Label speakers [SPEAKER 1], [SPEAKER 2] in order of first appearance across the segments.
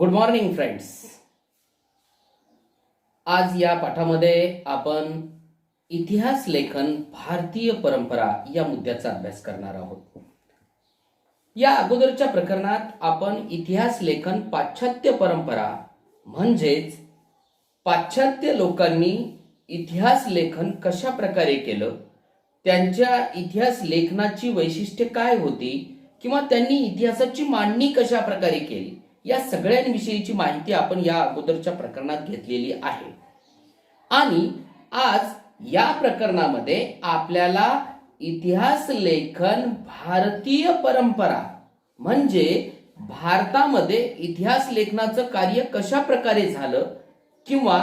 [SPEAKER 1] Good morning friends. आज या पाठामध्ये आपण इतिहास लेखन भारतीय परंपरा या मुद्द्याचा अभ्यास करणार आहोत. या अगोदरच्या प्रकरणात आपण इतिहास लेखन पाश्चात्य परंपरा म्हणजेच पाश्चात्य लोकांनी इतिहास लेखन कशा प्रकारे केलं, त्यांच्या इतिहास लेखनाची वैशिष्ट्ये काय होती किंवा त्यांनी इतिहासाची मांडणी कशा प्रकारे केली या सगळ्यांविषयीची माहिती आपण या अगोदरच्या प्रकरणात घेतलेली आहे. आणि आज या प्रकरणामध्ये आपल्याला इतिहास लेखन भारतीय परंपरा म्हणजे भारतामध्ये इतिहास लेखनाचं कार्य कशा प्रकारे झालं किंवा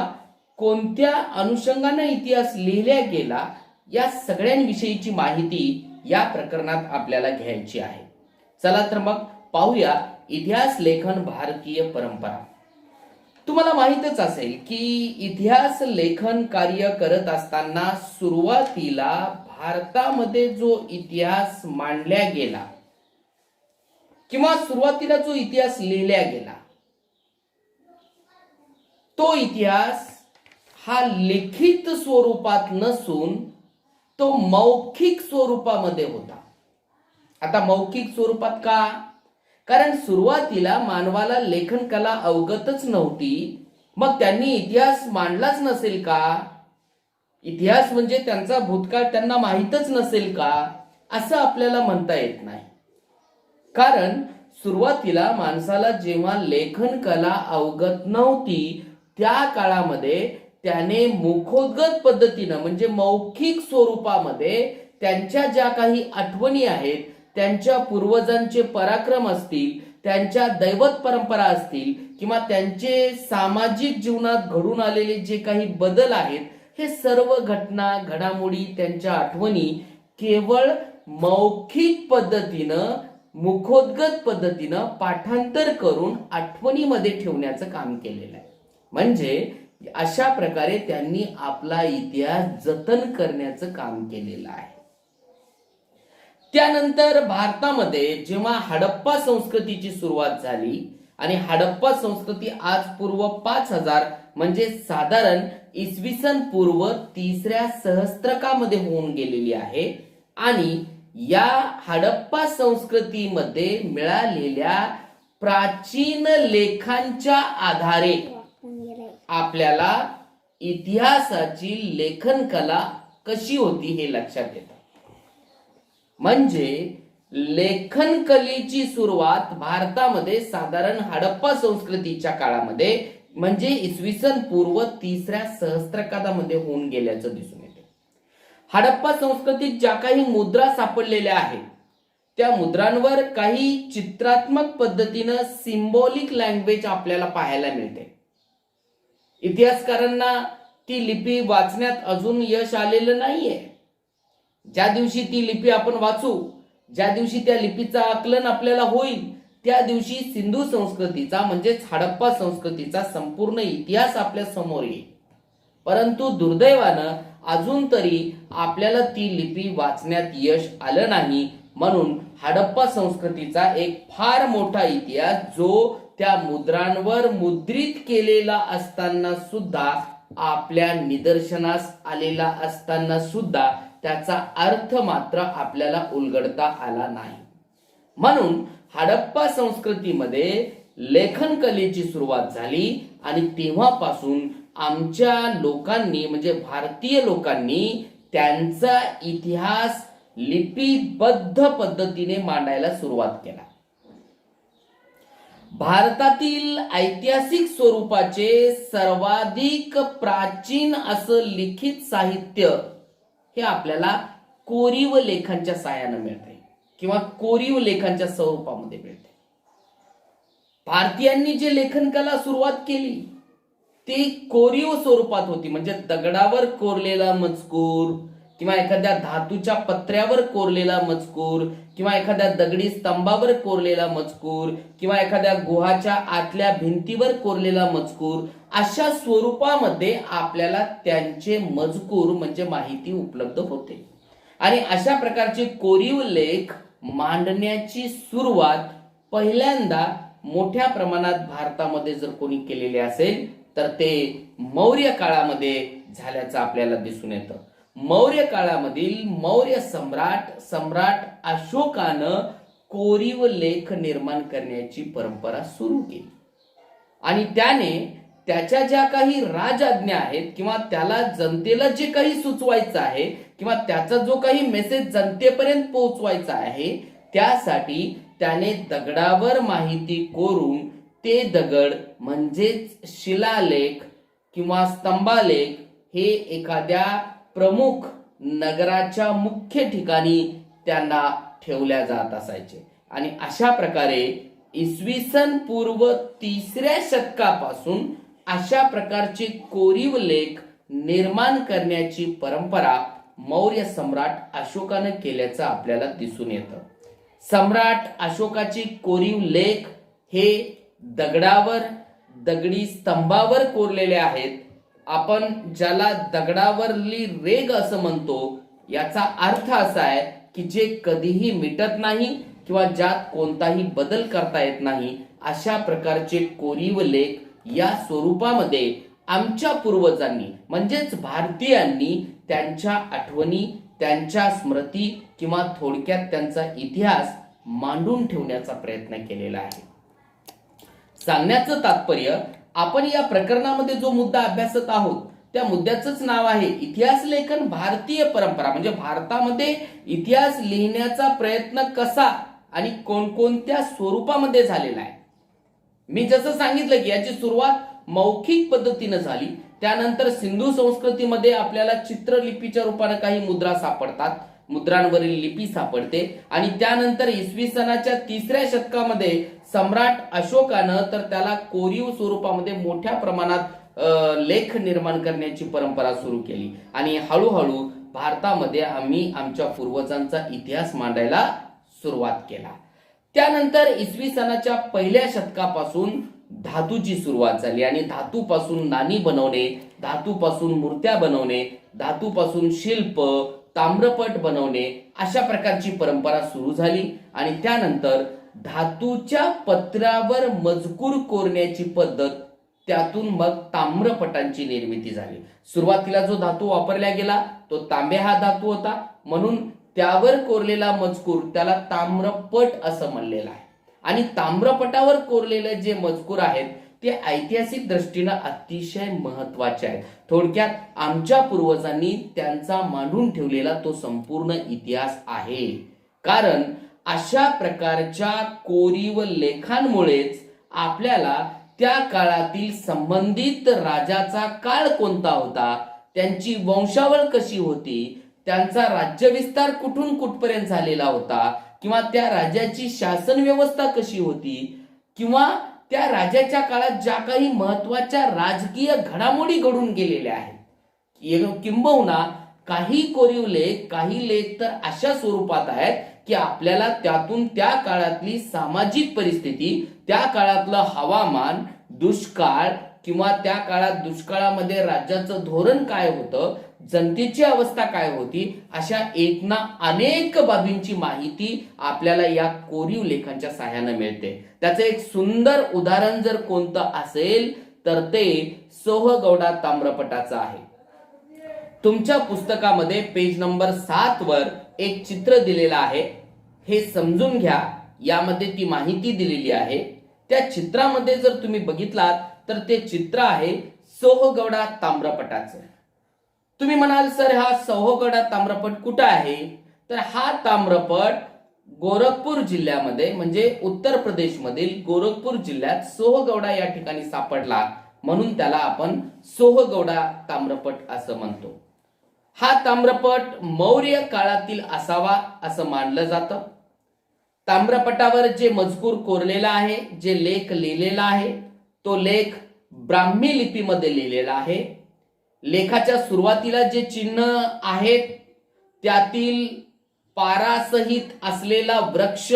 [SPEAKER 1] कोणत्या अनुषंगाने इतिहास लिहिला गेला या सगळ्यांविषयीची माहिती या प्रकरणात आपल्याला घ्यायची आहे. चला तर मग पाहूया इतिहास लेखन भारतीय परंपरा. तुम्हाला माहितच असेल की इतिहास लेखन कार्य करत असताना सुरुवातीला भारतामध्ये जो इतिहास मांडला गेला किंवा सुरुवातीला जो इतिहास लिहिला गेला तो इतिहास हा लिखित स्वरूपात नसून तो मौखिक स्वरूपामध्ये होता. आता मौखिक स्वरूपात का? कारण सुरुवातीला मानवाला लेखन कला अवगतच नव्हती. मग त्यांनी इतिहास मांडलाच नसेल का? इतिहास म्हणजे त्यांचा भूतकाळ त्यांना माहीतच नसेल का असं आपल्याला म्हणता येत नाही. कारण सुरुवातीला माणसाला जेव्हा लेखन कला अवगत नव्हती त्या काळामध्ये त्याने मुखोद्गत पद्धतीनं म्हणजे मौखिक स्वरूपामध्ये त्यांच्या ज्या काही आठवणी आहेत, त्यांच्या पूर्वजांचे पराक्रम असतील, त्यांच्या दैवत परंपरा असतील किंवा त्यांचे सामाजिक जीवनात घडून आलेले जे काही बदल आहेत, हे सर्व घटना घडामोडी त्यांच्या आठवणी केवळ मौखिक पद्धतीनं मुखोद्गत पद्धतीनं पाठांतर करून आठवणीमध्ये ठेवण्याचं काम केलेलं आहे. म्हणजे अशा प्रकारे त्यांनी आपला इतिहास जतन करण्याचं काम केलेलं आहे. त्यानंतर भारतामध्ये जेव्हा हडप्पा संस्कृतीची सुरुवात झाली आणि हडप्पा संस्कृती आज पूर्व 5000 म्हणजे साधारण इसवी सन पूर्व 3ऱ्या सहस्त्रकामध्ये होऊन गेलेली आहे. आणि या हडप्पा संस्कृतीमध्ये मिळालेल्या प्राचीन लेखांच्या आधारे आपल्याला इतिहासाची लेखन कला कशी होती हे लक्षात येतं. म्हणजे लेखन कलेची सुरुवात भारतामध्ये साधारण हडप्पा संस्कृतीच्या काळामध्ये म्हणजे इसवी सन पूर्व 3ऱ्या सहस्त्रकामध्ये होऊन गेल्याचं दिसून येते. हडप्पा संस्कृतीत ज्या काही मुद्रा सापडलेल्या आहेत त्या मुद्रांवर काही चित्रात्मक पद्धतीनं सिम्बॉलिक लँग्वेज आपल्याला पाहायला मिळते. इतिहासकारांना ती लिपी वाचण्यात अजून यश आलेलं नाहीये. ज्या दिवशी ती लिपी आपण वाचू, ज्या दिवशी त्या लिपीचं आकलन आपल्याला होईल त्या दिवशी सिंधू संस्कृतीचा म्हणजेच हडप्पा संस्कृतीचा संपूर्ण इतिहास आपल्या समोर येईल. परंतु दुर्दैवानं अजून तरी आपल्याला ती लिपी वाचण्यात यश आलं नाही. म्हणून हडप्पा संस्कृतीचा एक फार मोठा इतिहास जो त्या मुद्रांवर मुद्रित केलेला असताना सुद्धा आपल्या निदर्शनास आलेला असताना सुद्धा त्याचा अर्थ मात्र आपल्याला उलगडता आला नाही. म्हणून हडप्पा संस्कृतीमध्ये लेखन कलेची सुरुवात झाली आणि तेव्हापासून आमच्या लोकांनी म्हणजे भारतीय लोकांनी त्यांचा इतिहास लिपिबद्ध पद्धतीने मांडायला सुरुवात केला. भारतातील ऐतिहासिक स्वरूपाचे सर्वाधिक प्राचीन असं लिखित साहित्य हे आपल्याला कोरीव लेखांच्या साहाय्याने मिळते किंवा कोरीव लेखांच्या स्वरूपामध्ये मिळते. भारतीयांनी जे लेखन कला सुरुवात केली ती कोरीव स्वरूपात होती. म्हणजे दगडावर कोरलेला मजकूर किंवा एखाद्या धातूच्या पत्र्यावर कोरलेला मजकूर किंवा एखाद्या दगडी स्तंभावर कोरलेला मजकूर किंवा एखाद्या गुहाच्या आतल्या भिंतीवर कोरलेला मजकूर अशा स्वरूपामध्ये आपल्याला त्यांचे मजकूर म्हणजे माहिती उपलब्ध होते. आणि अशा प्रकारचे कोरीव लेख मांडण्याची सुरुवात पहिल्यांदा मोठ्या प्रमाणात भारतामध्ये जर कोणी केलेले असेल तर ते मौर्य काळामध्ये झाल्याचं आपल्याला दिसून येतं. मौर्य काळामधील मौर्य सम्राट अशोकानं कोरीव लेख निर्माण करण्याची परंपरा सुरू केली आणि त्याने त्याच्या ज्या काही राजआज्ञा आहेत किंवा त्याला जनतेला जे काही सुचवायचं आहे किंवा त्याचा जो काही मेसेज जनतेपर्यंत पोहोचवायचा आहे त्यासाठी त्याने दगडावर माहिती कोरून ते दगड म्हणजेच शिलालेख किंवा स्तंभालेख हे एखाद्या प्रमुख नगराच्या मुख्य ठिकाणी त्यांना ठेवल्या जात असायचे आणि अशा प्रकारे इसवी सन पूर्व 3ऱ्या शतकापासून अशा प्रकारचे कोरीव लेख निर्माण करण्याची परंपरा मौर्य सम्राट अशोकाने केल्याचं आपल्याला दिसून येतं. सम्राट अशोकाचे कोरीव लेख हे दगडावर दगडी स्तंभावर कोरलेले आहेत. आपण ज्याला दगडावरली रेघ असं म्हणतो याचा अर्थ असा आहे की जे कधीही मिटत नाही किंवा ज्यात कोणताही बदल करता येत नाही अशा प्रकारचे कोरीव लेख या स्वरूपामध्ये आमच्या पूर्वजांनी म्हणजेच भारतीयांनी त्यांच्या आठवणी त्यांच्या स्मृती किंवा थोडक्यात त्यांचा इतिहास मांडून ठेवण्याचा प्रयत्न केलेला आहे. सांगण्याचं तात्पर्य आपण या प्रकरणामध्ये जो मुद्दा अभ्यासत आहोत त्या मुद्द्याचंच नाव आहे इतिहास लेखन भारतीय परंपरा. म्हणजे भारतामध्ये इतिहास लिहिण्याचा प्रयत्न कसा आणि कोणकोणत्या स्वरूपामध्ये झालेला आहे. मी जसं सांगितलं की याची सुरुवात मौखिक पद्धतीने झाली, त्यानंतर सिंधू संस्कृतीमध्ये आपल्याला चित्रलिपीच्या रूपाने काही मुद्रा सापडतात, मुद्रांवरील लिपी सापडते आणि त्यानंतर इसवी सनाच्या 3ऱ्या शतकामध्ये सम्राट अशोकानं तर त्याला कोरीव स्वरूपामध्ये मोठ्या प्रमाणात लेख निर्माण करण्याची परंपरा सुरू केली आणि हळूहळू भारतामध्ये आम्ही आमच्या पूर्वजांचा इतिहास मांडायला सुरुवात केला. त्यानंतर इसवी सनाच्या 1ल्या शतकापासून धातूची सुरुवात झाली आणि धातूपासून नाणी बनवणे, धातूपासून मूर्त्या बनवणे, धातूपासून शिल्प, ताम्रपट बनवणे अशा प्रकारची परंपरा सुरू झाली आणि त्यानंतर धातूच्या पत्रावर मजकूर कोरण्याची पद्धत, त्यातून मग ताम्रपटांची निर्मिती झाली. सुरुवातीला जो धातू वापरला गेला तो तांबे हा धातू होता, म्हणून त्यावर कोरलेला मजकूर त्याला ताम्रपट असं म्हणलेलं आहे आणि ताम्रपटावर कोरलेले जे मजकूर आहेत ते ऐतिहासिक दृष्टीने अतिशय महत्वाचे आहेत. थोडक्यात आमच्या पूर्वजांनी त्यांचा मांडून ठेवलेला तो संपूर्ण इतिहास आहे. कारण अशा प्रकारच्या कोरीव लेखांमुळेच आपल्याला त्या काळातील संबंधित राजाचा काळ कोणता होता, त्यांची वंशावळ कशी होती, त्यांचा राज्यविस्तार कुठून कुठपर्यंत झालेला होता किंवा त्या राजाची शासन व्यवस्था कशी होती किंवा त्या राजाच्या काळात ज्या काही महत्वाच्या राजकीय घडामोडी घडून गेलेल्या आहेत, किंबहुना काही कोरीव लेख, काही लेख तर अशा स्वरूपात आहेत की आपल्याला त्यातून त्या काळातली सामाजिक परिस्थिती, त्या काळातलं हवामान, दुष्काळ किंवा त्या काळात दुष्काळामध्ये राज्याचं धोरण काय होतं, जनतेची अवस्था काय होती, अशा एक ना अनेक बाबींची माहिती आपल्याला या कोरीव लेखांच्या सहाय्याने मिळते. त्याचं एक सुंदर उदाहरण जर कोणतं असेल तर ते सोहगौडा ताम्रपटाचं आहे. तुमच्या पुस्तकामध्ये पेज नंबर 7 वर एक चित्र दिलेलं आहे, हे समजून घ्या. यामध्ये ती माहिती दिलेली आहे. त्या चित्रामध्ये जर तुम्ही बघितलात तर ते चित्र आहे सोहगौडा ताम्रपटाचं. तुम्ही म्हणाल सर हा सोहगौडा ताम्रपट कुठं आहे, तर हा ताम्रपट गोरखपूर जिल्ह्यामध्ये म्हणजे उत्तर प्रदेश मधील गोरखपूर जिल्ह्यात सोहगौडा या ठिकाणी सापडला, म्हणून त्याला आपण सोहगौडा ताम्रपट असं म्हणतो. हा ताम्रपट मौर्य काळातील असावा असं मानलं जातं. ताम्रपटावर जे मजकूर कोरलेला आहे, जे लेख लिहिलेला आहे, तो लेख ब्राह्मी लिपीमध्ये लिहिलेला आहे. लेखाच्या सुरुवातीला जे चिन्ह आहेत त्यातील पारासहित असलेला वृक्ष,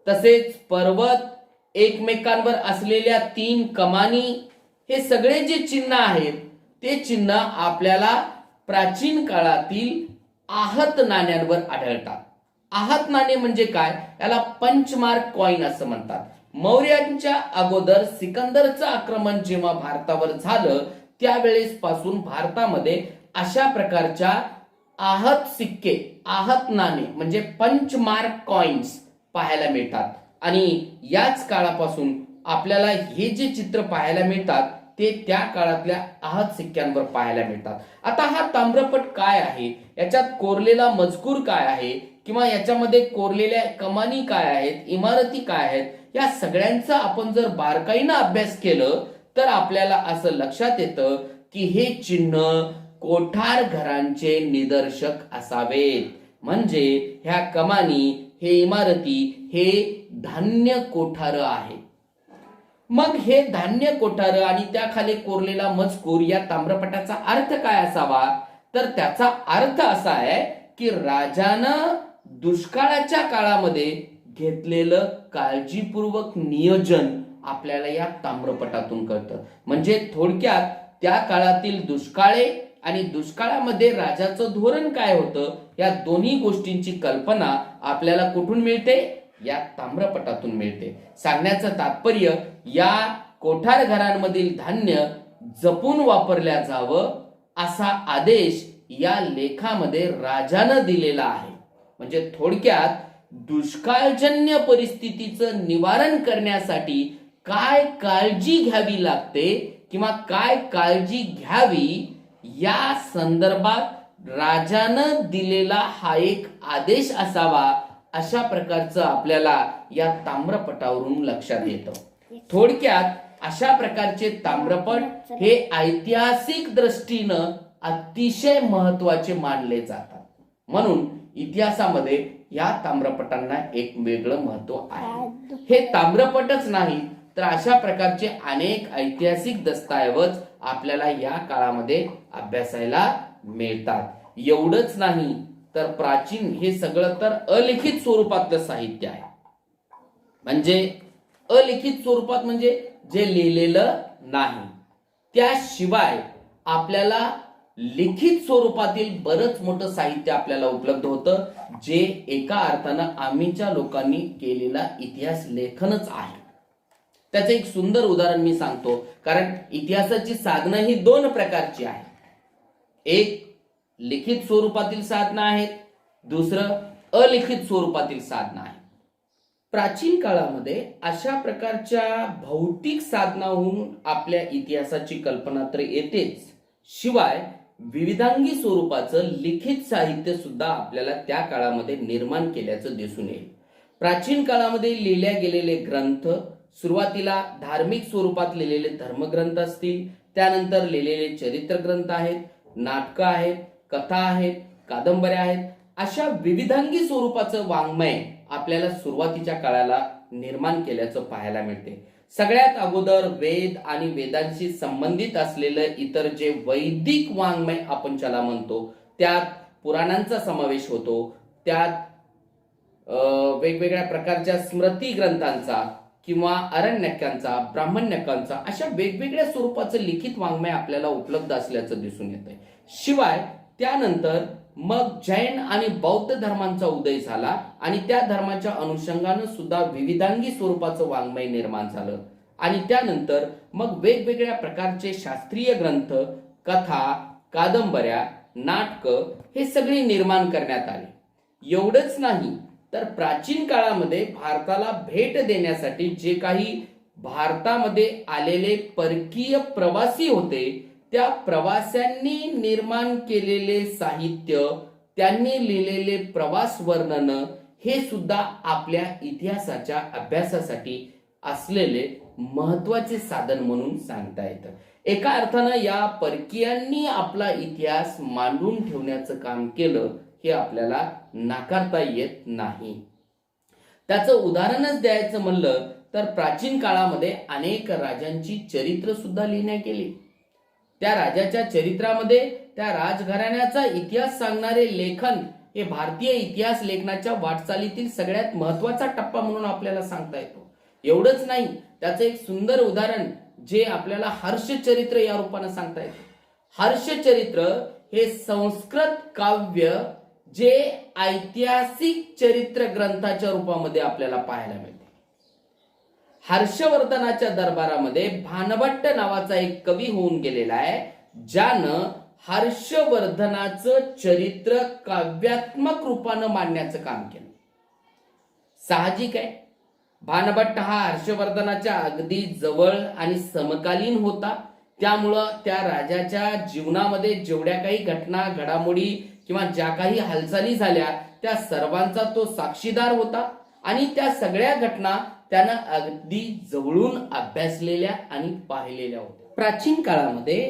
[SPEAKER 1] तसेच पर्वत, एकमेकांवर असलेल्या 3 कमानी, हे सगळे जे चिन्ह आहेत ते चिन्ह आपल्याला प्राचीन काळातील आहत नाण्यांवर आढळतात. आहत नाणे म्हणजे काय, याला पंचमार्क कॉइन असं म्हणतात. मौर्यांच्या अगोदर सिकंदरचं आक्रमण जेव्हा भारतावर झालं त्यावेळेस पासून भारतामध्ये अशा प्रकारच्या आहत सिक्के, आहत नाणे म्हणजे पंचमार्क कॉइन्स पाहायला मिळतात. आणि याच काळापासून आपल्याला हे जे चित्र पाहायला मिळतात ते त्या काळातल्या आहत सिक्क्यांवर पाहायला मिळतात. आता हा ताम्रपट काय आहे, याच्यात कोरलेला मजकूर काय आहे, किंवा याच्यामध्ये कोरलेल्या कमानी काय आहेत, इमारती काय आहेत, या सगळ्यांचा आपण जर बारकाईनं अभ्यास केलं तर आपल्याला असं लक्षात येतं की हे चिन्ह कोठार घरांचे निदर्शक असावेत. म्हणजे ह्या कमानी, हे इमारती, हे धान्य कोठार आहे. मग हे धान्य कोठार आणि त्याखाली कोरलेला मजकूर या ताम्रपटाचा अर्थ काय असावा, तर त्याचा अर्थ असा आहे की राजानं दुष्काळाच्या काळामध्ये घेतलेलं काळजीपूर्वक नियोजन आपल्याला या ताम्रपटातून कळतं. म्हणजे थोडक्यात त्या काळातील दुष्काळे आणि दुष्काळामध्ये राजाचं धोरण काय होतं या दोन्ही गोष्टींची कल्पना आपल्याला कुठून मिळते, या ताम्रपटातून मिळते. सांगण्याचं तात्पर्य या कोठार घरांमधील धान्य जपून वापरल्या जावं असा आदेश या लेखामध्ये राजानं दिलेला आहे. म्हणजे थोडक्यात दुष्काळजन्य परिस्थितीचं निवारण करण्यासाठी काय काळजी घ्यावी लागते किंवा काय काळजी घ्यावी या संदर्भात राजानं दिलेला हा एक आदेश असावा, अशा प्रकारचं आपल्याला या ताम्रपटावरून लक्षात येतं. थोडक्यात अशा प्रकारचे ताम्रपट हे ऐतिहासिक दृष्टीनं अतिशय महत्वाचे मानले जातात. म्हणून इतिहासामध्ये या ताम्रपटांना एक वेगळं महत्व आहे. हे ताम्रपटच नाही तर अशा प्रकारचे अनेक ऐतिहासिक दस्तऐवज आपल्याला या काळामध्ये अभ्यासायला मिळतात. एवढंच नाही तर प्राचीन हे सगळं तर अलिखित स्वरूपातलं साहित्य आहे. म्हणजे अलिखित स्वरूपात म्हणजे जे लिहिलेलं नाही. त्याशिवाय आपल्याला लिखित स्वरूपातील बरंच मोठं साहित्य आपल्याला उपलब्ध होतं, जे एका अर्थानं आम्हीच्या लोकांनी केलेला इतिहास लेखनच आहे. त्याचं एक सुंदर उदाहरण मी सांगतो, कारण इतिहासाची साधनं ही दोन प्रकारची आहेत. एक लिखित स्वरूपातील साधनं आहेत, दुसरं अलिखित स्वरूपातील साधनं आहेत. प्राचीन काळामध्ये अशा प्रकारच्या भौतिक साधनाहून आपल्या इतिहासाची कल्पना तर येतेच, शिवाय विविधांगी स्वरूपाचं लिखित साहित्य सुद्धा आपल्याला त्या काळामध्ये निर्माण केल्याचं दिसून येईल. प्राचीन काळामध्ये लिहिल्या गेलेले ग्रंथ सुरुवातीला धार्मिक स्वरूपात लिहिलेले धर्मग्रंथ असतील, त्यानंतर लिहिलेले चरित्र ग्रंथ आहेत, नाटकं आहेत, कथा आहेत, कादंबऱ्या आहेत. अशा विविधांगी स्वरूपाचं वाङ्मय आपल्याला सुरुवातीच्या काळाला निर्माण केल्याचं पाहायला मिळते. सगळ्यात अगोदर वेद आणि वेदांशी संबंधित असलेलं इतर जे वैदिक वाङ्मय आपण ज्याला म्हणतो, त्यात पुराणांचा समावेश होतो. त्यात वेगवेगळ्या प्रकारच्या स्मृती ग्रंथांचा किंवा अरण्यकांचा, ब्राह्मण्यकांचा अशा वेगवेगळ्या स्वरूपाचं लिखित वाङ्मय आपल्याला उपलब्ध असल्याचं दिसून येतंय. शिवाय त्यानंतर मग जैन आणि बौद्ध धर्मांचा उदय झाला आणि त्या धर्माच्या अनुषंगानं सुद्धा विविधांगी स्वरूपाचं वाङ्मय निर्माण झालं. आणि त्यानंतर मग वेगवेगळ्या प्रकारचे शास्त्रीय ग्रंथ, कथा, कादंबऱ्या, नाटकं हे सगळे निर्माण करण्यात आले. एवढंच नाही तर प्राचीन काळामध्ये भारताला भेट देण्यासाठी जे काही भारतामध्ये आलेले परकीय प्रवासी होते, त्या प्रवाशांनी निर्माण केलेले साहित्य, त्यांनी लिहिलेले प्रवास वर्णन हे सुद्धा आपल्या इतिहासाच्या अभ्यासासाठी असलेले महत्वाचे साधन म्हणून सांगता येतं. एका अर्थानं या परकीयांनी आपला इतिहास मांडून ठेवण्याचं काम केलं हे आपल्याला नाकारता येत नाही. त्याचं उदाहरणच द्यायचं म्हणलं तर प्राचीन काळामध्ये अनेक राजांची चरित्र सुद्धा लिहिण्यात गेली. त्या राजाच्या चरित्रामध्ये त्या राजघराण्याचा इतिहास सांगणारे लेखन हे भारतीय इतिहास लेखनाच्या वाटचालीतील सगळ्यात महत्वाचा टप्पा म्हणून आपल्याला सांगता येतो. एवढंच नाही, त्याचं एक सुंदर उदाहरण जे आपल्याला हर्षचरित्र या रूपाने सांगता येतं. हर्षचरित्र हे संस्कृत काव्य जे ऐतिहासिक चरित्र ग्रंथाच्या रूपामध्ये आपल्याला पाहायला मिळते. हर्षवर्धनाच्या दरबारामध्ये भानभट्ट नावाचा एक कवी होऊन गेलेला आहे, ज्यानं हर्षवर्धनाचं चरित्र काव्यात्मक रूपानं मांडण्याचं काम केलं. साहजिक आहे, भानभट्ट हा हर्षवर्धनाच्या अगदी जवळ आणि समकालीन होता. त्यामुळं त्या राजाच्या जीवनामध्ये जेवढ्या काही घटना घडामोडी किंवा ज्या काही हालचाली झाल्या त्या सर्वांचा तो साक्षीदार होता आणि त्या सगळ्या घटना त्यानं अगदी जवळून अभ्यासलेल्या आणि पाहिलेल्या होत्या. प्राचीन काळामध्ये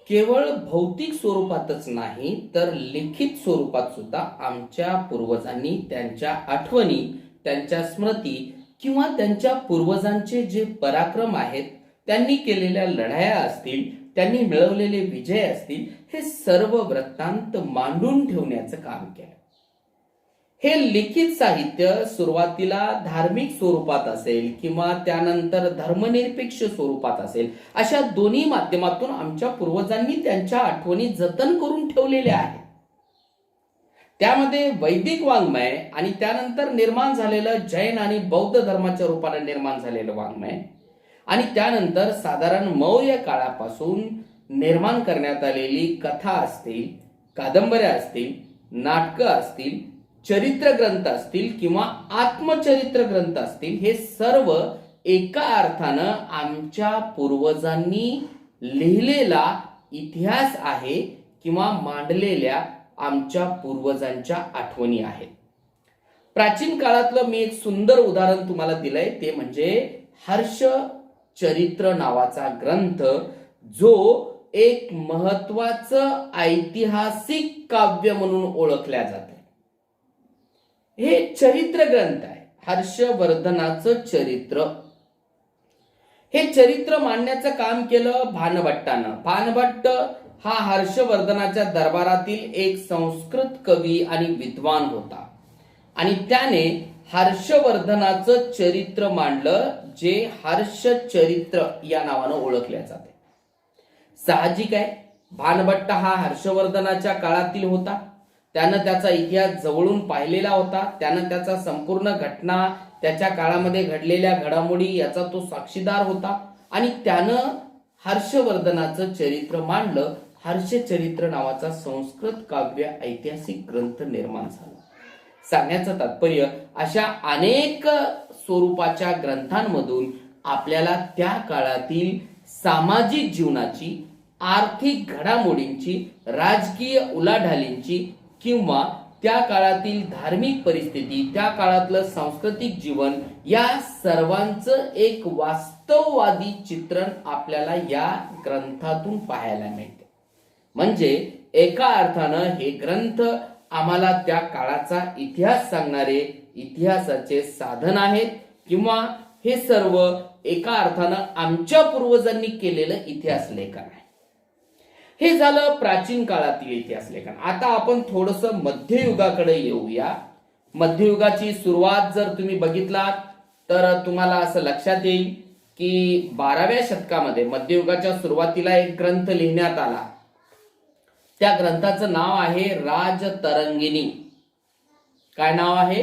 [SPEAKER 1] केवळ भौतिक स्वरूपातच नाही तर लिखित स्वरूपात सुद्धा आमच्या पूर्वजांनी त्यांच्या आठवणी, त्यांच्या स्मृती किंवा त्यांच्या पूर्वजांचे जे पराक्रम आहेत, त्यांनी केलेल्या लढाया असतील, त्यांनी मिळवलेले विजय असतील, हे सर्व वृत्तांत मांडून ठेवण्याचं काम केलं. हे लिखित साहित्य सुरुवातीला धार्मिक स्वरूपात असेल किंवा त्यानंतर धर्मनिरपेक्ष स्वरूपात असेल, अशा दोन्ही माध्यमातून आमच्या पूर्वजांनी त्यांच्या आठवणी जतन करून ठेवलेल्या आहेत. त्यामध्ये वैदिक वाङ्मय आणि त्यानंतर निर्माण झालेलं जैन आणि बौद्ध धर्माच्या रूपाने निर्माण झालेलं वाङ्मय आणि त्यानंतर साधारण मौर्य काळापासून निर्माण करण्यात आलेली कथा असतील, कादंबऱ्या असतील, नाटकं असतील, चरित्र ग्रंथ असतील किंवा आत्मचरित्र ग्रंथ असतील, हे सर्व एका अर्थानं आमच्या पूर्वजांनी लिहिलेला इतिहास आहे किंवा मांडलेल्या आमच्या पूर्वजांच्या आठवणी आहेत. प्राचीन काळातलं मी एक सुंदर उदाहरण तुम्हाला दिलंय, ते म्हणजे हर्षचरित्र नावाचा ग्रंथ, जो एक महत्वाचं ऐतिहासिक काव्य म्हणून ओळखल्या जाते. हे चरित्र ग्रंथ आहे, हर्षवर्धनाचं चरित्र. हे चरित्र मांडण्याचं काम केलं भानभट्टानं. भानभट्ट हा हर्षवर्धनाच्या दरबारातील एक संस्कृत कवी आणि विद्वान होता आणि त्याने हर्षवर्धनाचं चरित्र मांडलं, जे हर्षचरित्र या नावानं ओळखले जाते. साहजिक आहे, भानभट्ट हा हर्षवर्धनाच्या काळातील होता. त्यानं त्याचा इतिहास जवळून पाहिलेला होता. त्यानं त्याचा संपूर्ण घटना, त्याच्या काळामध्ये घडलेल्या घडामोडी याचा तो साक्षीदार होता आणि त्यानं हर्षवर्धनाचं चरित्र मांडलं. हर्षचरित्र नावाचा संस्कृत काव्य ऐतिहासिक ग्रंथ निर्माण झाला. सांगण्याचं तात्पर्य, अशा अनेक स्वरूपाच्या ग्रंथांमधून आपल्याला त्या काळातील सामाजिक जीवनाची, आर्थिक घडामोडींची, राजकीय उलाढालींची किंवा त्या काळातील धार्मिक परिस्थिती, त्या काळातलं सांस्कृतिक जीवन, या सर्वांचं एक वास्तववादी चित्रण आपल्याला या ग्रंथातून पाहायला मिळते. म्हणजे एका अर्थानं हे ग्रंथ आम्हाला त्या काळाचा इतिहास सांगणारे इतिहासाचे साधन आहेत किंवा हे सर्व एका अर्थानं आमच्या पूर्वजांनी केलेलं इतिहास लेखन आहे. हे झालं प्राचीन काळातील इतिहास लेखन. आता आपण थोडंसं मध्ययुगाकडे येऊया. मध्ययुगाची सुरुवात जर तुम्ही बघितलात तर तुम्हाला असं लक्षात येईल की 12व्या शतकामध्ये मध्ययुगाच्या सुरुवातीला एक ग्रंथ लिहिण्यात आला. त्या ग्रंथाचं नाव आहे राजतरंगिणी. काय नाव आहे?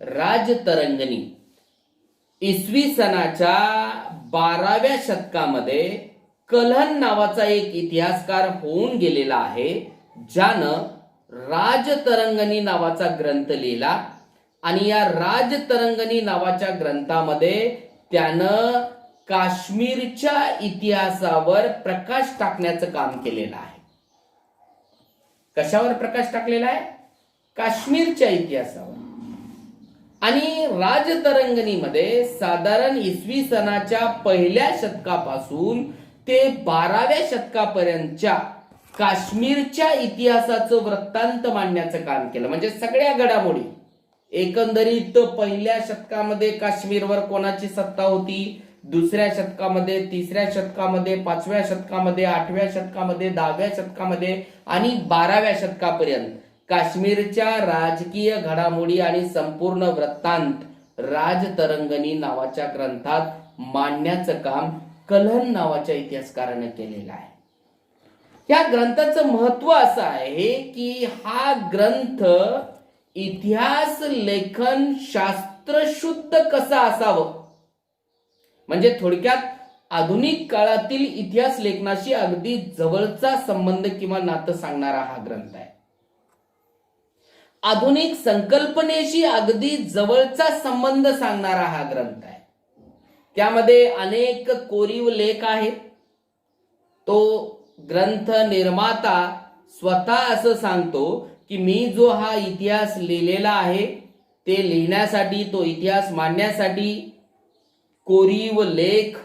[SPEAKER 1] राजतरंगिणी. इसवी सनाच्या 12व्या शतकामध्ये कल्हण नावाचा एक इतिहासकार होऊन गेलेला आहे, ज्यानं राजतरंगिणी नावाचा ग्रंथ लिहिला आणि या राजतरंगिणी नावाच्या ग्रंथामध्ये त्यानं काश्मीरच्या इतिहासावर प्रकाश टाकण्याचं काम केलेलं आहे. कशावर प्रकाश टाकलेला आहे? काश्मीरच्या इतिहासावर. आणि राजतरंगिणीमध्ये साधारण इसवी सनाच्या 1ल्या शतकापासून ते 12व्या शतकापर्यंतच्या काश्मीरच्या इतिहासाचं वृत्तांत मांडण्याचं काम केलं. म्हणजे सगळ्या घडामोडी एकंदरीत 1ल्या शतकामध्ये काश्मीरवर कोणाची सत्ता होती, 2ऱ्या शतकामध्ये, 3ऱ्या शतकामध्ये, 5व्या शतकामध्ये, 8व्या शतकामध्ये, 10व्या शतकामध्ये आणि 12व्या शतकापर्यंत काश्मीरच्या राजकीय घडामोडी आणि संपूर्ण वृत्तांत राजतरंगिणी नावाच्या ग्रंथात मांडण्याचं काम कल्हण नावाच्या इतिहासकाराने केलेलं आहे. या ग्रंथाचं महत्व असं आहे की हा ग्रंथ इतिहास लेखन शास्त्रशुद्ध कसं असावं म्हणजे थोडक्यात आधुनिक काळातील इतिहास लेखनाशी अगदी जवळचा संबंध किंवा नातं सांगणारा हा ग्रंथ आहे. आधुनिक संकल्पनेशी अगदी जवळचा संबंध सांगणारा हा ग्रंथ आहे. त्यामध्ये अनेक कोरीव लेख आहेत. तो ग्रंथ निर्माता स्वतः असं सांगतो की मी जो हा इतिहास लिहिलेला आहे ते लिहिण्यासाठी, तो इतिहास मांडण्यासाठी कोरीव लेख,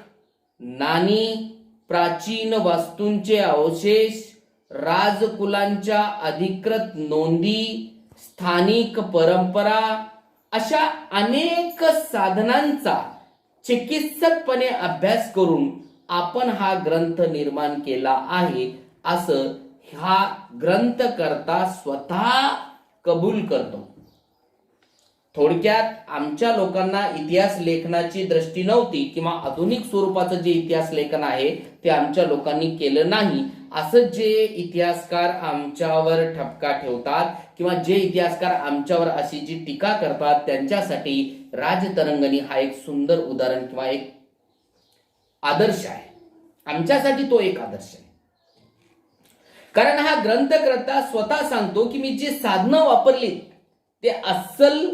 [SPEAKER 1] नाणी, प्राचीन वस्तूंचे अवशेष, राजकुलांच्या अधिकृत नोंदी, स्थानिक परंपरा अशा अनेक साधनांचा चिकित्सकपणे अभ्यास करून आपण हा ग्रंथ निर्माण केला आहे असं हा ग्रंथकर्ता स्वतः कबूल करतो. थोडक्यात आमच्या लोकांना इतिहास लेखनाची दृष्टी नव्हती किंवा आधुनिक स्वरूपाचं जे इतिहास लेखन आहे ते आमच्या लोकांनी केलं नाही असं जे इतिहासकार आमच्यावर ठपका ठेवतात किंवा जे इतिहासकार आमच्यावर अशी जी टीका करतात त्यांच्यासाठी राजतरंगणी हा एक सुंदर उदाहरण किंवा एक आदर्श आहे. आमच्यासाठी तो एक आदर्श आहे. कारण हा ग्रंथकर्ता स्वतः सांगतो की मी जी साधनं वापरली ते अस्सल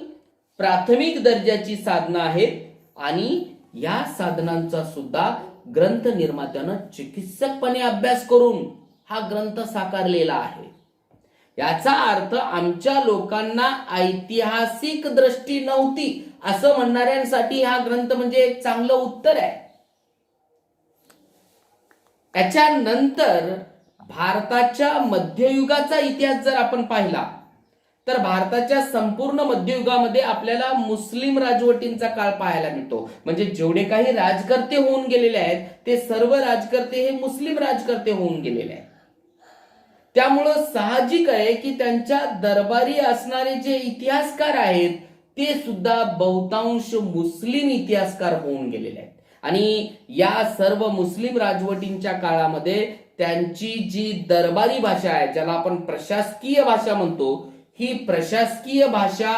[SPEAKER 1] प्राथमिक दर्जाची साधनं आहेत आणि या साधनांचा सुद्धा ग्रंथ निर्मात्यानं चिकित्सकपणे अभ्यास करून हा ग्रंथ साकारलेला आहे. याचा अर्थ आमच्या लोकांना ऐतिहासिक दृष्टी नव्हती असं म्हणणाऱ्यांसाठी हा ग्रंथ म्हणजे एक चांगलं उत्तर आहे. याच्यानंतर भारताच्या मध्ययुगाचा इतिहास जर आपण पाहिला तर भारताच्या संपूर्ण मध्ययुगामध्ये आपल्याला मुस्लिम राजवटींचा काळ पाहायला मिळतो. म्हणजे जेवढे काही राजकर्ते होऊन गेलेले आहेत ते सर्व राजकर्ते हे मुस्लिम राजकर्ते होऊन गेलेले आहेत. त्यामुळं साहजिक आहे की त्यांच्या दरबारी असणारे जे इतिहासकार आहेत ते सुद्धा बहुतांश मुस्लिम इतिहासकार होऊन गेलेले आहेत. आणि या सर्व मुस्लिम राजवटींच्या काळामध्ये त्यांची जी दरबारी भाषा आहे, ज्याला आपण प्रशासकीय भाषा म्हणतो, ही प्रशासकीय भाषा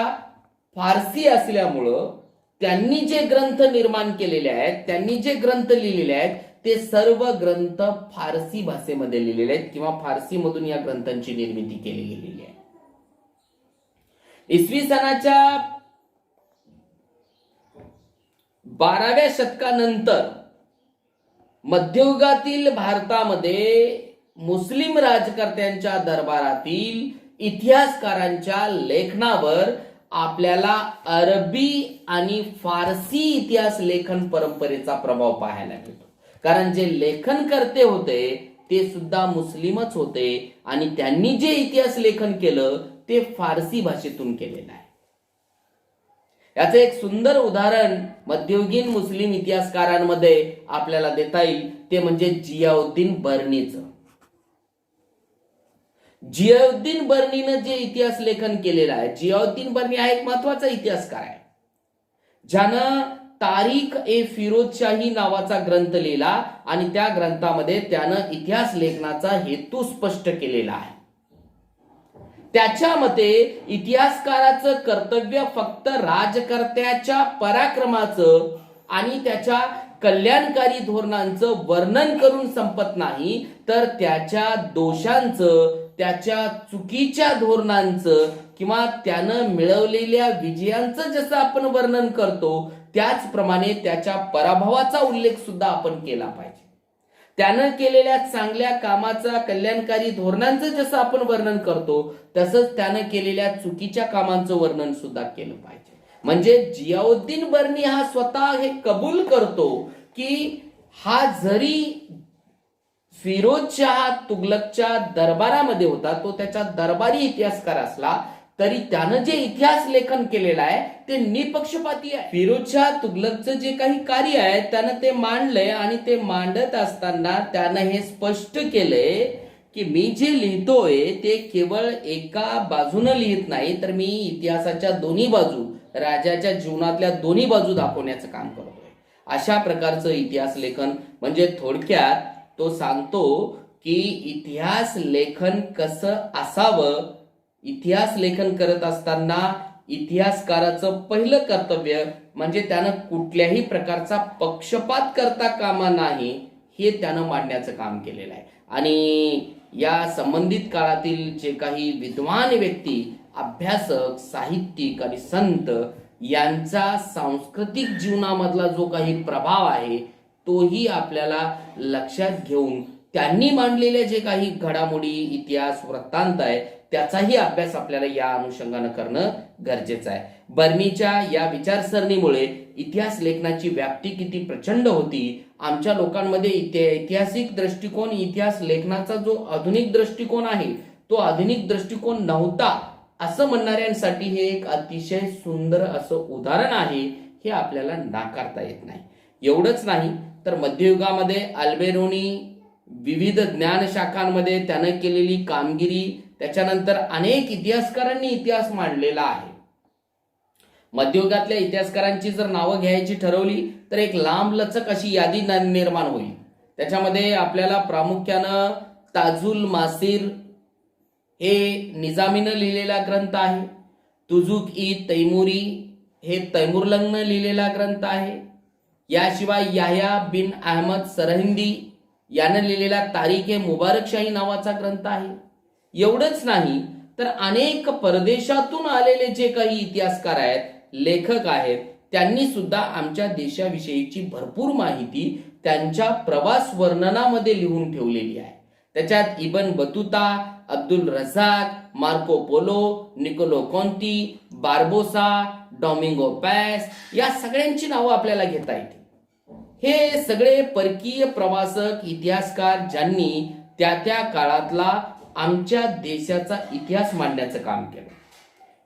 [SPEAKER 1] फारसी असल्यामुळं त्यांनी जे ग्रंथ निर्माण केलेले आहेत, त्यांनी जे ग्रंथ लिहिलेले आहेत ते सर्व ग्रंथ फारसी भाषेमध्ये लिहिलेले आहेत किंवा फारसी मधून या ग्रंथांची निर्मिती केली गेलेली आहे. इसवी सनाच्या 12व्या शतकानंतर मध्ययुगातील भारतामध्ये मुस्लिम राजकर्त्यांच्या दरबारातील इतिहासकारांच्या लेखनावर आपल्याला अरबी आणि फारसी इतिहास लेखन परंपरेचा प्रभाव पाहायला मिळतो. कारण जे लेखन करते होते ते सुद्धा मुस्लिमच होते आणि त्यांनी जे इतिहास लेखन केलं ते फारसी भाषेतून केलेलं आहे. याचं एक सुंदर उदाहरण मध्ययुगीन मुस्लिम इतिहासकारांमध्ये आपल्याला देता येईल ते म्हणजे जियाउद्दीन बर्नीचं. जियाउद्दीन बर्नीनं जे इतिहास लेखन केलेलं आहे, जियाउद्दीन बर्नी हा एक महत्वाचा इतिहासकार आहे ज्यानं तारीख ए फिरोजशाही नावाचा ग्रंथ लिहिला आणि त्या ग्रंथामध्ये त्यानं इतिहास लेखनाचा हेतू स्पष्ट केलेला आहे. त्याच्या मते इतिहासकाराचं कर्तव्य फक्त राजकर्त्याच्या पराक्रमाचं आणि त्याच्या कल्याणकारी धोरणांचं वर्णन करून संपत नाही, तर त्याच्या दोषांचं, त्याच्या चुकीच्या धोरणांचं किंवा त्यानं मिळवलेल्या विजयांचं जसं आपण वर्णन करतो त्याचप्रमाणे त्याच्या पराभवाचा उल्लेख सुद्धा आपण केला पाहिजे. त्यानं केलेल्या चांगल्या कामाचा, कल्याणकारी धोरणांचं जसं आपण वर्णन करतो तसंच त्यानं केलेल्या चुकीच्या कामांचं वर्णन सुद्धा केलं पाहिजे. म्हणजे जियाउद्दीन बर्नी हा स्वतः हे कबूल करतो की हा जरी फिरोजशाह तुगलकच्या दरबारामध्ये होता, तो त्याच्या दरबारी इतिहासकार असला तरी त्यानं जे इतिहास लेखन केलेलं आहे ते निपक्षपाती आहे. फिरोजशाह तुगलकचं जे काही कार्य आहे त्यानं ते मांडलंय आणि ते मांडत असताना त्यानं हे स्पष्ट केलंय की मी जे लिहितोय ते केवळ एका बाजूनं लिहित नाही, तर मी इतिहासाच्या दोन्ही बाजू, राजाच्या जीवनातल्या दोन्ही बाजू दाखवण्याचं काम करतोय. अशा प्रकारचं इतिहास लेखन म्हणजे थोडक्यात तो सांगतो की इतिहास लेखन कसं असावं, इतिहास लेखन करत असताना इतिहासकाराचं पहिलं कर्तव्य म्हणजे त्यानं कुठल्याही प्रकारचा पक्षपात करता कामा नाही हे त्यानं मांडण्याचं काम केलेलं आहे. आणि या संबंधित काळातील जे काही विद्वान व्यक्ती, अभ्यासक, साहित्यिक आणि संत यांचा सांस्कृतिक जीवनामधला जो काही प्रभाव आहे तोही आपल्याला लक्षात घेऊन त्यांनी मांडलेले जे काही घडामोडी, इतिहास, वृत्तांत आहे त्याचाही अभ्यास आपल्याला या अनुषंगानं करणं गरजेचं आहे. बर्नीच्या या विचारसरणीमुळे इतिहास लेखनाची व्याप्ती किती प्रचंड होती. आमच्या लोकांमध्ये ऐतिहासिक दृष्टिकोन, इतिहास लेखनाचा जो आधुनिक दृष्टिकोन आहे तो आधुनिक दृष्टिकोन नव्हता असं म्हणणाऱ्यांसाठी हे एक अतिशय सुंदर असं उदाहरण आहे. हे आपल्याला नाकारता येत नाही. एवढंच नाही तर मध्ययुगामध्ये अल्बेरोनी विविध ज्ञान शाखांमध्ये त्यानं केलेली कामगिरी, त्याच्यानंतर अनेक इतिहासकारांनी इतिहास मांडलेला आहे. मध्ययुगातल्या इतिहासकारांची जर नावं घ्यायची ठरवली तर एक लांब लचक अशी यादी निर्माण होईल. त्याच्यामध्ये आपल्याला प्रामुख्यानं ताजुल मासीर हे निजामीनं लिहिलेला ग्रंथ आहे. तुजुक ई तैमुरी हे तैमुरलंगनं लिहिलेला ग्रंथ आहे. याशिवाय याह्या बिन अहमद सरहिंदी यानं लिहिलेला तारीख ए मुबारकशाही नावाचा ग्रंथ आहे. एवढंच नाही तर अनेक परदेशातून आलेले जे काही इतिहासकार आहेत, लेखक आहेत, त्यांनी सुद्धा आमच्या देशाविषयीची भरपूर माहिती त्यांच्या प्रवास वर्णनामध्ये लिहून ठेवलेली आहे. त्याच्यात Ibn Battuta, Abdul Razzaq, Marco Polo, Niccolo Conti, Barbosa, Domingo Paes या सगळ्यांची नावं आपल्याला घेता येतील. हे सगळे परकीय प्रवासक, इतिहासकार ज्यांनी त्या त्या काळातला आमच्या देशाचा इतिहास मांडण्याचं काम केलं.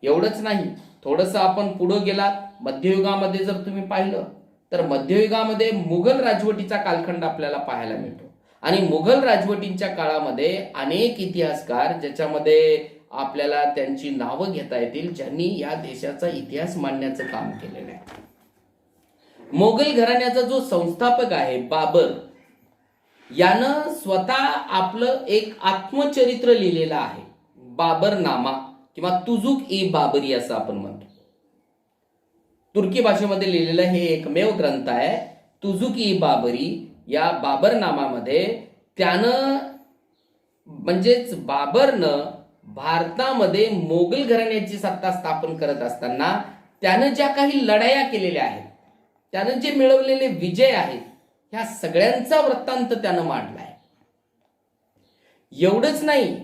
[SPEAKER 1] एवढंच नाही, थोडंसं आपण पुढे गेलात मध्ययुगामध्ये जर तुम्ही पाहिलं तर मध्ययुगामध्ये मुघल राजवटीचा कालखंड आपल्याला पाहायला मिळतो. आणि मुघल राजवटींच्या काळामध्ये अनेक इतिहासकार ज्याच्यामध्ये आपल्याला त्यांची नावं घेता येतील ज्यांनी या देशाचा इतिहास मांडण्याचं काम केलेलं आहे. मोगल घराण्याचा जो संस्थापक आहे बाबर, यानं स्वतः आपलं एक आत्मचरित्र लिहिलेलं आहे, बाबरनामा किंवा तुजुक ई बाबरी असं आपण म्हणतो. तुर्की भाषेमध्ये लिहिलेलं हे एकमेव ग्रंथ आहे तुजुक ई बाबरी. या बाबरनामामध्ये त्यानं म्हणजेच बाबरनं भारतामध्ये मोगल घराण्याची सत्ता स्थापन करत असताना त्यानं ज्या काही लढाया केलेल्या आहेत, त्यानं जे मिळवलेले विजय आहेत, ह्या सगळ्यांचा वृत्तांत त्यानं मांडलाय. एवढंच नाही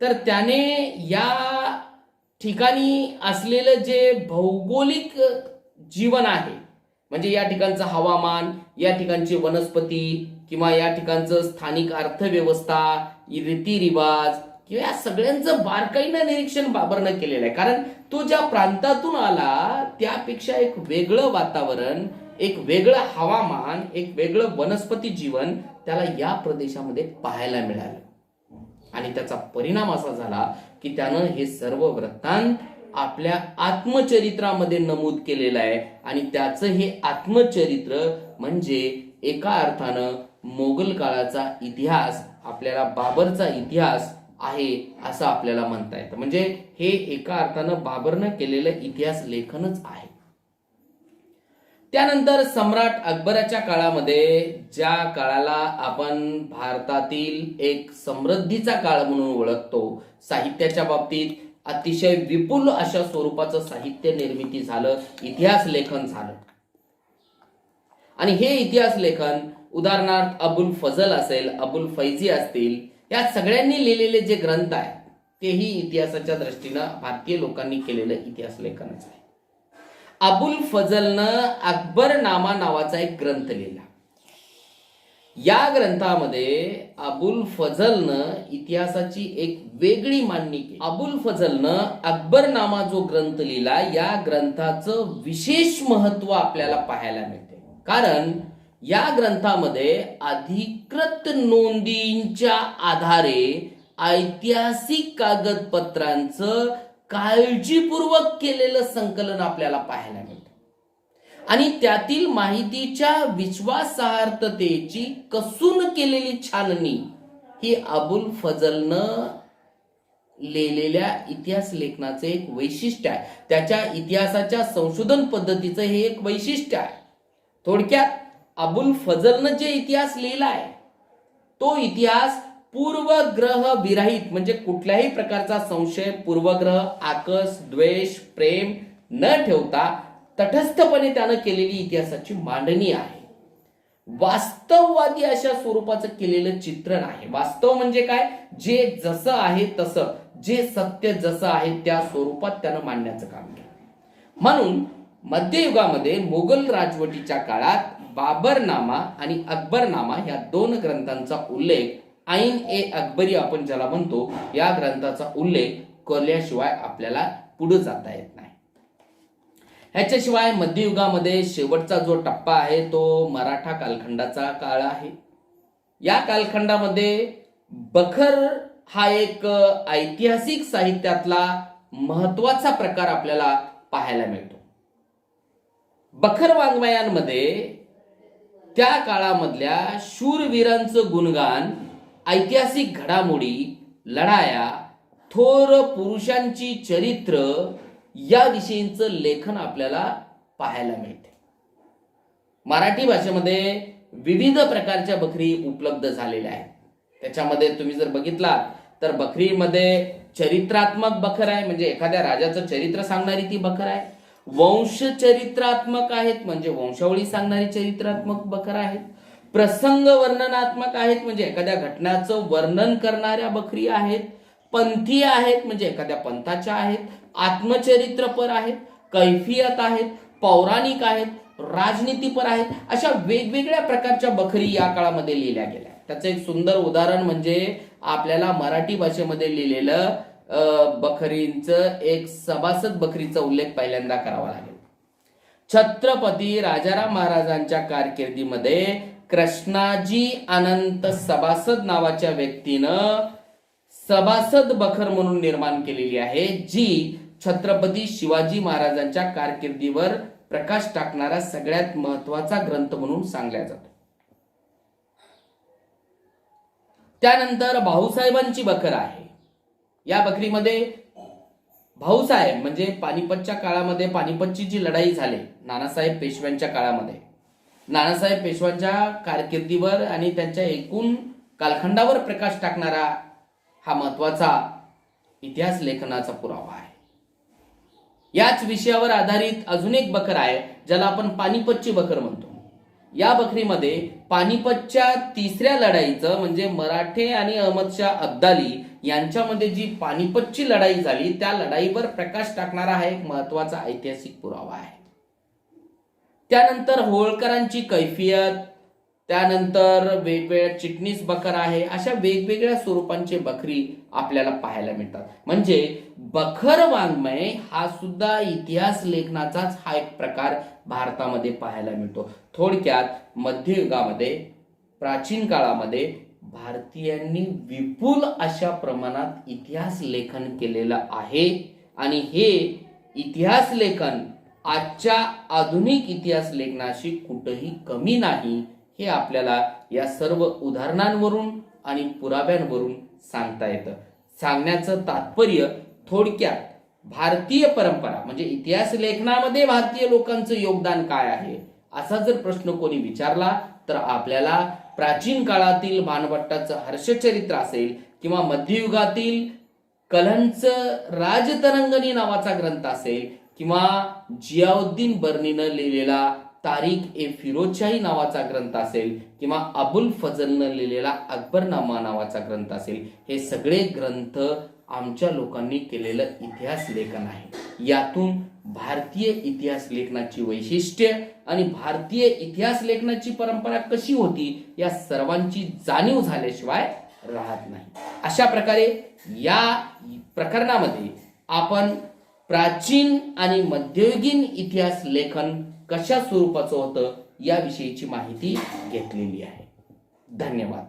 [SPEAKER 1] तर त्याने या ठिकाणी असलेलं जे भौगोलिक जीवन आहे, म्हणजे या ठिकाणचं हवामान, या ठिकाणची वनस्पती किंवा या ठिकाणचं स्थानिक अर्थव्यवस्था, रीतिरिवाज किंवा या सगळ्यांचं बारकाईनं निरीक्षण बाबरनं केलेलं आहे. कारण तो ज्या प्रांतातून आला त्यापेक्षा एक वेगळं वातावरण, एक वेगळं हवामान, एक वेगळं वनस्पती जीवन त्याला या प्रदेशामध्ये पाहायला मिळालं. आणि त्याचा परिणाम असा झाला की त्यानं हे सर्व वृत्तांत आपल्या आत्मचरित्रामध्ये नमूद केलेलं आहे. आणि त्याचं हे आत्मचरित्र म्हणजे एका अर्थानं मोगल काळाचा इतिहास, आपल्याला बाबरचा इतिहास आहे असं आपल्याला म्हणता येतं. म्हणजे हे एका अर्थानं बाबरनं केलेलं इतिहास लेखनच आहे. त्यानंतर सम्राट अकबराच्या काळामध्ये, ज्या काळाला आपण भारतातील एक समृद्धीचा काळ म्हणून ओळखतो, साहित्याच्या बाबतीत अतिशय विपुल अशा स्वरूपाचं साहित्य निर्मिती झालं, इतिहास लेखन झालं. आणि हे इतिहास लेखन उदाहरणार्थ अबुल फजल असेल, अबुल फैजी असतील, या सगळ्यांनी लिहिलेले जे ग्रंथ आहेत तेही इतिहासाच्या दृष्टीनं भारतीय लोकांनी केलेलं इतिहास लेखनच आहे. अबुल फजलनं अकबरनामा नावाचा एक ग्रंथ लिहिला. या ग्रंथामध्ये अबुल फजलनं इतिहासाची एक वेगळी मांडणी केली. अबुल फजलनं अकबरनामा जो ग्रंथ लिहिला, या ग्रंथाचं विशेष महत्व आपल्याला पाहायला मिळते. कारण या ग्रंथामध्ये अधिकृत नोंदींच्या आधारे ऐतिहासिक कागदपत्रांचं काळजीपूर्वक केलेलं संकलन आपल्याला पाहायला मिळतं. आणि त्यातील माहितीच्या विश्वासार्हतेची कसून केलेली छाननी ही अबुल फजलनं लिहिलेल्या इतिहास लेखनाचे एक वैशिष्ट्य आहे, त्याच्या इतिहासाच्या संशोधन पद्धतीचं हे एक वैशिष्ट्य आहे. थोडक्यात अबुल फजलनं जे इतिहास लिहिलाय तो इतिहास पूर्वग्रह विरहित, म्हणजे कुठल्याही प्रकारचा संशय, पूर्वग्रह, आकस, द्वेष, प्रेम न ठेवता तटस्थपणे त्यानं केलेली इतिहासाची मांडणी आहे. वास्तववादी अशा स्वरूपाचं केलेलं चित्रण आहे. वास्तव म्हणजे काय? जे जसं आहे तसं, जे सत्य जसं आहे त्या स्वरूपात त्यानं मांडण्याचं काम केलं. म्हणून मध्ययुगामध्ये मोगल राजवटीच्या काळात बाबरनामा आणि अकबरनामा या दोन ग्रंथांचा उल्लेख, आईन ए अकबरी आपण ज्याला म्हणतो, या ग्रंथाचा उल्लेख केल्याशिवाय आपल्याला पुढे जाता येत नाही. ह्याच्याशिवाय मध्ययुगामध्ये शेवटचा जो टप्पा आहे तो मराठा कालखंडाचा काळ आहे. या कालखंडामध्ये बखर हा एक ऐतिहासिक साहित्यातला महत्वाचा प्रकार आपल्याला पाहायला मिळतो. बखर वाङ्मयांमध्ये त्या काळामधल्या शूरवीरांचं गुणगान, ऐतिहासिक घडामोडी, लढाया, थोर पुरुषांची चरित्र याविषयींचं लेखन आपल्याला पाहायला मिळते. मराठी भाषेमध्ये विविध प्रकारच्या बखरी उपलब्ध झालेल्या आहेत. त्याच्यामध्ये तुम्ही जर बघितलात तर बखरीमध्ये चरित्रात्मक बखर आहे, म्हणजे एखाद्या राजाचं चरित्र सांगणारी ती बखर आहे. वंशचरित्रात्मक आहेत, म्हणजे वंशावळी सांगणारी चरित्रात्मक बखर आहेत. प्रसंग वर्णनात्मक आहेत, म्हणजे एखाद्या घटनाचं वर्णन करणाऱ्या बखरी आहेत. पंथीय आहेत, म्हणजे एखाद्या पंथाच्या आहेत. आत्मचरित्रपर आहेत, कैफियत आहेत, पौराणिक आहेत, राजनीतीपर आहेत. अशा वेगवेगळ्या प्रकारच्या बखरी या काळामध्ये लिहिल्या गेल्या. त्याचं एक सुंदर उदाहरण म्हणजे आपल्याला मराठी भाषेमध्ये लिहिलेलं बखरींचं एक सभासद बखरीचा उल्लेख पहिल्यांदा करावा लागेल. छत्रपती राजाराम महाराजांच्या कारकिर्दीमध्ये कृष्णाजी अनंत सभासद नावाच्या व्यक्तीनं सभासद बखर म्हणून निर्माण केलेली आहे, जी छत्रपती शिवाजी महाराजांच्या कारकिर्दीवर प्रकाश टाकणारा सगळ्यात महत्वाचा ग्रंथ म्हणून सांगला जातो. त्यानंतर भाऊसाहेबांची बखर आहे. या बखरीमध्ये भाऊसाहेब म्हणजे पानिपतच्या काळामध्ये, पानिपतची जी लढाई झाली नानासाहेब पेशव्यांच्या काळामध्ये, नानासाहेब पेशव्यांच्या कारकिर्दीवर आणि त्यांच्या एकूण कालखंडावर प्रकाश टाकणारा हा महत्वाचा इतिहास लेखनाचा पुरावा आहे. याच विषयावर आधारित अजून एक बखर आहे ज्याला आपण पानिपतची बखर म्हणतो. या बखरीमध्ये पानिपतच्या तिसऱ्या लढाईचं, म्हणजे मराठे आणि अहमदशाह अब्दाली यांच्यामध्ये जी पानिपतची लढाई झाली त्या लढाईवर प्रकाश टाकणारा हा एक महत्वाचा ऐतिहासिक पुरावा आहे. त्यानंतर होळकरांची कैफियत, त्यानंतर वेगवेगळ्या चिटणीस बखर आहे. अशा वेगवेगळ्या स्वरूपांचे बखरी आपल्याला पाहायला मिळतात. म्हणजे बखर वाङ्मय हा सुद्धा इतिहास लेखनाचाच हा एक प्रकार भारतामध्ये पाहायला मिळतो. थोडक्यात मध्ययुगामध्ये, प्राचीन काळामध्ये भारतीयांनी विपुल अशा प्रमाणात इतिहास लेखन केलेलं आहे आणि हे इतिहास लेखन आजच्या आधुनिक इतिहास लेखनाशी कुठेही कमी नाही, हे आपल्याला या सर्व उदाहरणांवरून आणि पुराव्यांवरून सांगता येतं. सांगण्याचं तात्पर्य थोडक्यात भारतीय परंपरा म्हणजे इतिहास लेखनामध्ये भारतीय लोकांचं योगदान काय आहे असा जर प्रश्न कोणी विचारला तर आपल्याला प्राचीन काळातील भानभट्टाचं हर्षचरित्र असेल किंवा मध्ययुगातील कलहंचं राजतरंगणी नावाचा ग्रंथ असेल किंवा जियाउद्दीन बर्नीनं लिहिलेला तारीख ए फिरोजशाही नावाचा ग्रंथ असेल किंवा अबुल फजलनं लिहिलेला अकबरनामा नावाचा ग्रंथ असेल, हे सगळे ग्रंथ आमच्या लोकांनी केलेलं इतिहास लेखन आहे. यातून भारतीय इतिहास लेखनाची वैशिष्ट्ये आणि भारतीय इतिहास लेखनाची परंपरा कशी होती या सर्वांची जाणीव झाल्याशिवाय राहत नाही. अशा प्रकारे या प्रकरणामध्ये आपण प्राचीन आणि मध्ययुगीन इतिहास लेखन कशा स्वरूपाचं होतं याविषयीची माहिती घेतलेली आहे. धन्यवाद.